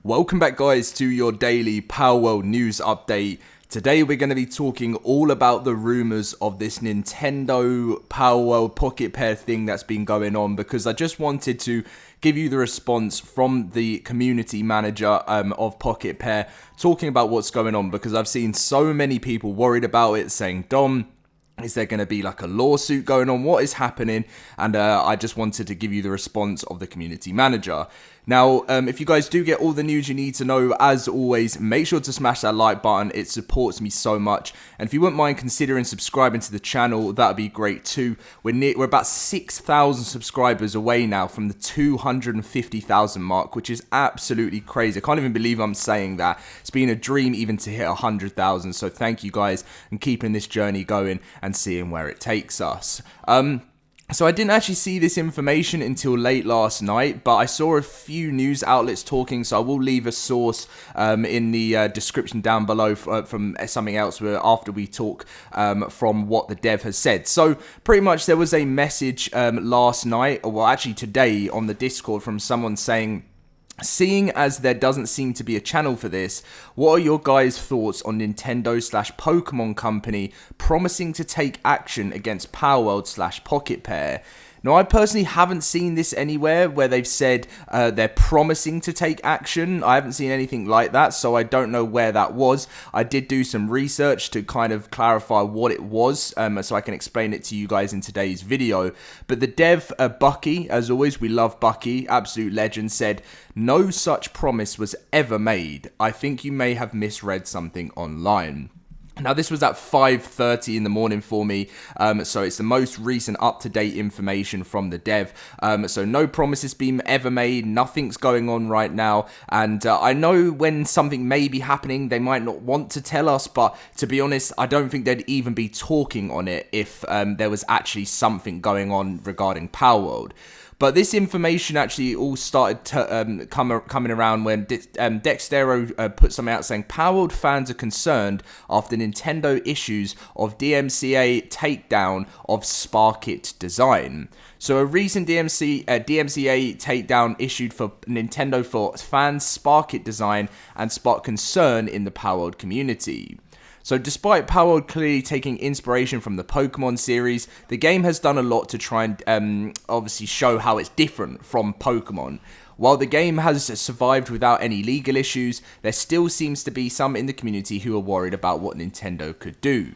Welcome back, guys, to your daily Palworld news update. Today we're going to be talking all about the rumours of this Nintendo Palworld Pocket Pair thing that's been going on, because I just wanted to give you the response from the community manager of Pocket Pair talking about what's going on, because I've seen so many people worried about it, saying, Dom, is there going to be like a lawsuit going on? What is happening? And I just wanted to give you the response of the community manager. Now, if you guys do get all the news you need to know, as always, make sure to smash that like button. It supports me so much. And if you wouldn't mind considering subscribing to the channel, that would be great too. We're about 6,000 subscribers away now from the 250,000 mark, which is absolutely crazy. I can't even believe I'm saying that. It's been a dream even to hit 100,000. So thank you guys and keeping this journey going and seeing where it takes us. So I didn't actually see this information until late last night, but I saw a few news outlets talking, so I will leave a source in the description down below from something else after we talk from what the dev has said. So pretty much there was a message last night, or well actually today on the Discord, from someone saying, seeing as there doesn't seem to be a channel for this, what are your guys' thoughts on Nintendo/Pokemon Company promising to take action against Palworld/Pocket Pair? Now, I personally haven't seen this anywhere where they've said they're promising to take action. I haven't seen anything like that, so I don't know where that was. I did do some research to kind of clarify what it was, so I can explain it to you guys in today's video. But the dev, Bucky, as always, we love Bucky, absolute legend, said, no such promise was ever made. I think you may have misread something online. Now, this was at 5:30 in the morning for me, so it's the most recent up-to-date information from the dev. So no promises being ever made, nothing's going on right now, and I know when something may be happening, they might not want to tell us, but to be honest, I don't think they'd even be talking on it if there was actually something going on regarding Palworld. But this information actually all started to, coming around when Dextero put something out saying Palworld fans are concerned after Nintendo issues of DMCA takedown of Sparkit design. So a recent DMCA takedown issued for Nintendo for fans' Sparkit design and sparked concern in the Palworld community. So despite Palworld clearly taking inspiration from the Pokemon series, the game has done a lot to try and obviously show how it's different from Pokemon. While the game has survived without any legal issues, there still seems to be some in the community who are worried about what Nintendo could do.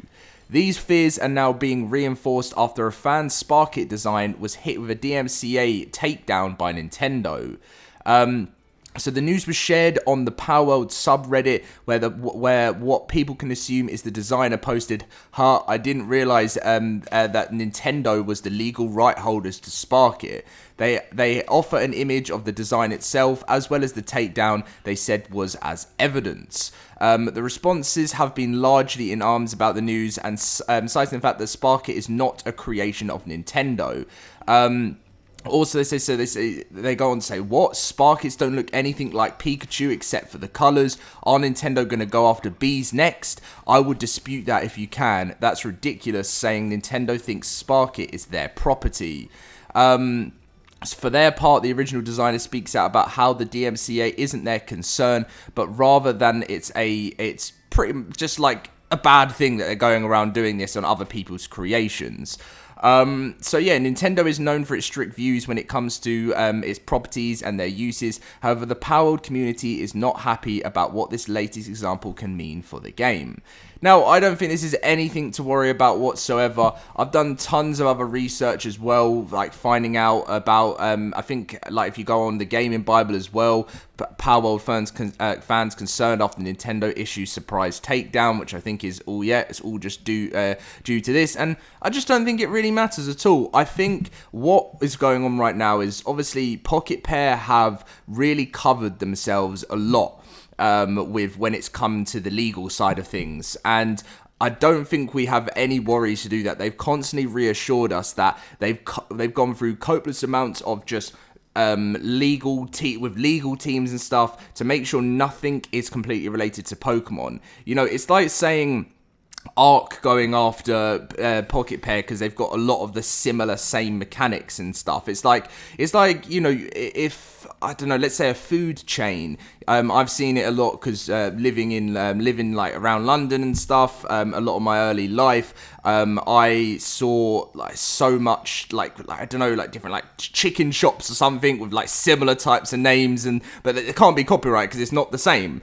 These fears are now being reinforced after a fan's Sparkit design was hit with a DMCA takedown by Nintendo. So the news was shared on the Palworld subreddit, where what people can assume is the designer posted, I didn't realize that Nintendo was the legal right holders to Sparkit. They offer an image of the design itself, as well as the takedown they said was as evidence. The responses have been largely in arms about the news, and citing the fact that Sparkit is not a creation of Nintendo. Also, they go on to say, what? Sparkits don't look anything like Pikachu except for the colors. Are Nintendo going to go after bees next? I would dispute that if you can. That's ridiculous, saying Nintendo thinks Sparkit is their property. For their part, the original designer speaks out about how the DMCA isn't their concern, but rather than it's pretty just like a bad thing that they're going around doing this on other people's creations. So yeah, Nintendo is known for its strict views when it comes to its properties and their uses. However, the Palworld community is not happy about what this latest example can mean for the game. Now, I don't think this is anything to worry about whatsoever. I've done tons of other research as well, like finding out about, I think, like if you go on the Gaming Bible as well, Palworld fans concerned after Nintendo issues surprise takedown, which I think is all, it's all just due to this. And I just don't think it really matters at all. I think what is going on right now is obviously Pocket Pair have really covered themselves a lot with when it's come to the legal side of things, and I don't think we have any worries to do that. They've constantly reassured us that they've gone through copious amounts of just legal teams and stuff to make sure nothing is completely related to Pokemon. You know, it's like saying arc going after Pocket Pair because they've got a lot of the same mechanics and stuff. It's like you know, if I don't know, let's say a food chain. I've seen it a lot because living like around London and stuff. A lot of my early life, I saw like so much like I don't know, like different like chicken shops or something with like similar types of names, but it can't be copyright because it's not the same.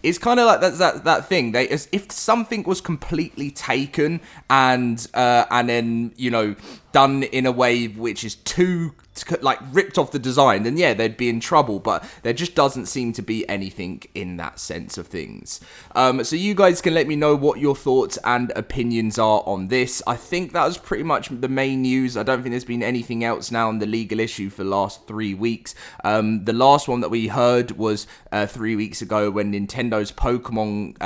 It's kind of like that thing. If something was completely taken and then, you know, done in a way which is too like ripped off the design, then yeah, they'd be in trouble. But there just doesn't seem to be anything in that sense of things. So you guys can let me know what your thoughts and opinions are on this. I think that was pretty much the main news. I don't think there's been anything else now on the legal issue for the last 3 weeks. The last one that we heard was 3 weeks ago when Nintendo's Pokemon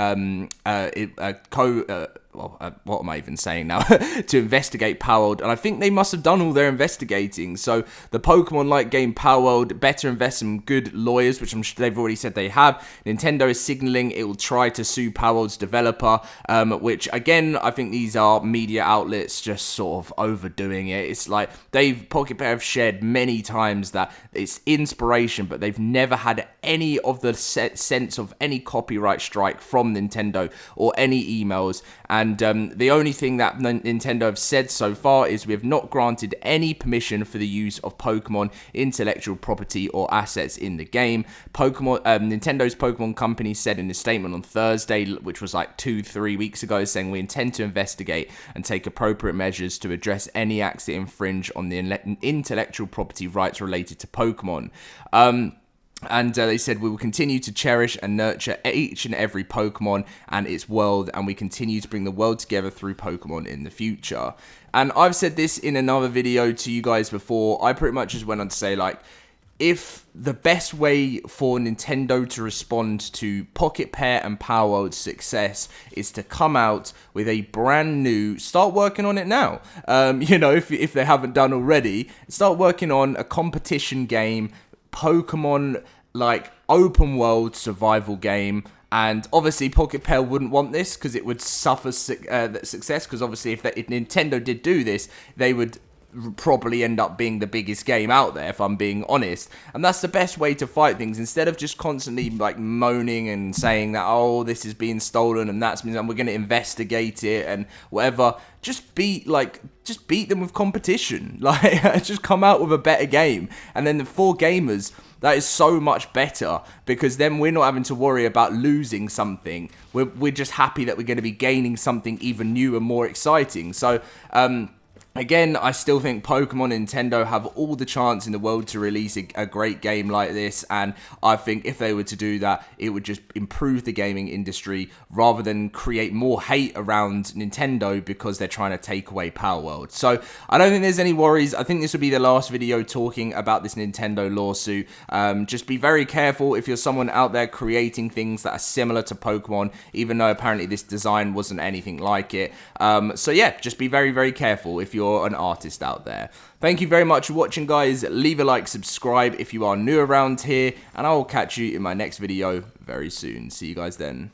what am I even saying now? To investigate Palworld, and I think they must have done all their investigating. So the Pokemon-like game Palworld better invest some good lawyers, which I'm sure they've already said they have. Nintendo is signaling it will try to sue Palworld's developer, which again, I think these are media outlets just sort of overdoing it. It's like Pocket Pair have shared many times that it's inspiration, but they've never had any of the sense of any copyright strike from Nintendo or any emails. And the only thing that Nintendo have said so far is we have not granted any permission for the use of Pokemon intellectual property or assets in the game. Nintendo's Pokemon company said in a statement on Thursday, which was like 2-3 weeks ago, saying we intend to investigate and take appropriate measures to address any acts that infringe on the intellectual property rights related to Pokemon. And they said we will continue to cherish and nurture each and every Pokemon and its world, and we continue to bring the world together through Pokemon in the future. And I've said this in another video to you guys before. I pretty much just went on to say, like, if the best way for Nintendo to respond to Pocket Pair and Palworld's success is to come out with a brand new, start working on it now. You know, if they haven't done already, start working on a competition game, Pokemon like open world survival game. And obviously Pocket Pair wouldn't want this because it would suffer success, because obviously if Nintendo did do this, they would probably end up being the biggest game out there, if I'm being honest. And that's the best way to fight things, instead of just constantly like moaning and saying that, oh, this is being stolen and that's means, and we're going to investigate it and whatever. Just beat them with competition. Like, just come out with a better game. And then for gamers, that is so much better, because then we're not having to worry about losing something. We're just happy that we're going to be gaining something even new and more exciting. So, again, I still think Pokemon and Nintendo have all the chance in the world to release a great game like this, and I think if they were to do that, it would just improve the gaming industry rather than create more hate around Nintendo because they're trying to take away Palworld. So I don't think there's any worries. I think this will be the last video talking about this Nintendo lawsuit. Just be very careful if you're someone out there creating things that are similar to Pokemon, even though apparently this design wasn't anything like it. So yeah, just be very, very careful if you're an artist out there. Thank you very much for watching, guys. Leave a like, subscribe if you are new around here, and I will catch you in my next video very soon. See you guys then.